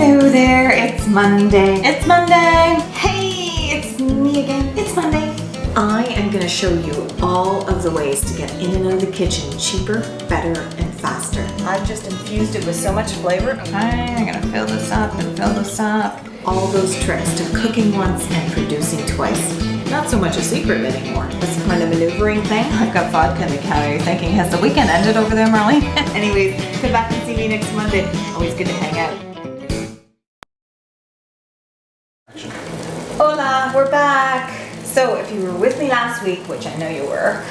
Hello there, it's Monday. It's Monday. Hey, it's me again. It's Monday. I am going to show you all of the ways to get in and out of the kitchen cheaper, better, and faster. I've just infused it with so much flavor. Okay, I'm going to fill this up and fill this up. All those tricks to cooking once and producing twice. Not so much a secret anymore. This kind of maneuvering thing. I've got vodka in the counter. You're thinking, has the weekend ended over there, Marlene? Anyways, come back and see me next Monday. Always good to hang out. Hola, we're back. So if you were with me last week, which I know you were,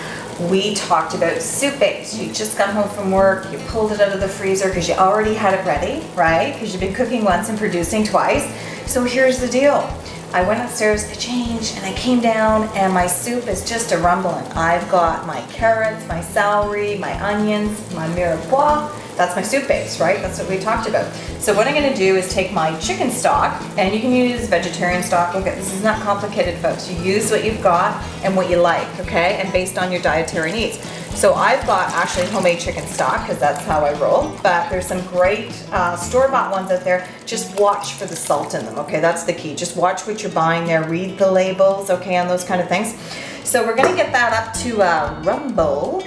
we talked about soup base. You just got home from work, you pulled it out of the freezer because you already had it ready, right? Because you've been cooking once and producing twice. So here's the deal. I went upstairs, I changed, and I came down, and my soup is just a rumbling. I've got my carrots, my celery, my onions, my mirepoix. That's my soup base, right? That's what we talked about. So what I'm gonna do is take my chicken stock, and you can use vegetarian stock. Look, this is not complicated, folks. You use what you've got and what you like, okay? And based on your dietary needs. So I've got actually homemade chicken stock because that's how I roll, but there's some great store-bought ones out there. Just watch for the salt in them, okay? That's the key. Just watch what you're buying there. Read the labels, okay, on those kind of things. So we're gonna get that up to a rumble.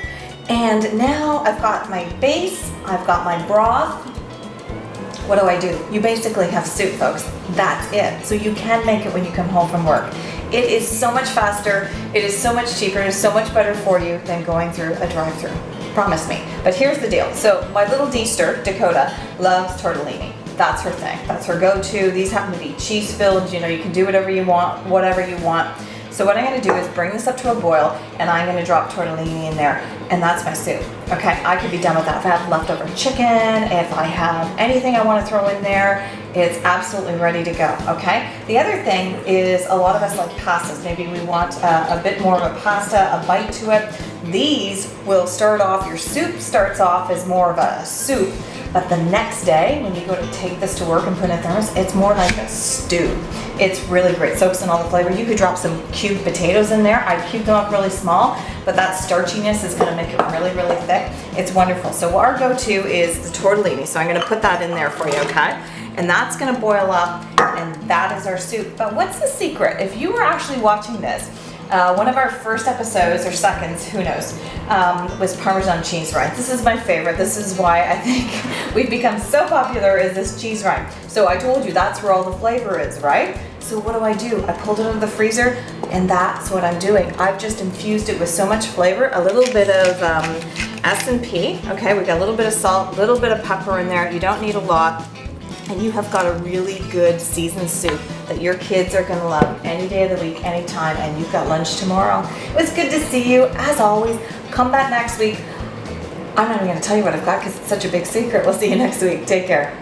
And now I've got my base, I've got my broth. What do? You basically have soup, folks. That's it. So you can make it when you come home from work. It is so much faster, it is so much cheaper, it is so much better for you than going through a drive-thru. Promise me. But here's the deal. So my little D-ster, Dakota, loves tortellini. That's her thing. That's her go-to. These happen to be cheese-filled. You know, you can do whatever you want, whatever you want. So what I'm gonna do is bring this up to a boil, and I'm gonna drop tortellini in there, and that's my soup. Okay, I could be done with that. If I have leftover chicken, if I have anything I wanna throw in there, it's absolutely ready to go, okay? The other thing is a lot of us like pastas. Maybe we want a bit more of a pasta, a bite to it. These will start off, your soup starts off as more of a soup, but the next day, when you go to take this to work and put it in a thermos, it's more like a stew. It's really great, soaks in all the flavor. You could drop some cubed potatoes in there. I cubed them up really small, but that starchiness is gonna make it really, really thick. It's wonderful. So our go-to is the tortellini. So I'm gonna put that in there for you, okay? And that's gonna boil up, and that is our soup. But what's the secret? If you were actually watching this, one of our first episodes, or seconds, who knows, was Parmesan cheese rind. This is my favorite. This is why I think we've become so popular, is this cheese rind. So I told you that's where all the flavor is, right? So what do? I pulled it out of the freezer, and that's what I'm doing. I've just infused it with so much flavor, a little bit of S&P, okay? We got a little bit of salt, a little bit of pepper in there. You don't need a lot. And you have got a really good seasoned soup that your kids are gonna love any day of the week, anytime, and you've got lunch tomorrow. It was good to see you. As always, come back next week. I'm not even gonna tell you what I've got because it's such a big secret. We'll see you next week. Take care.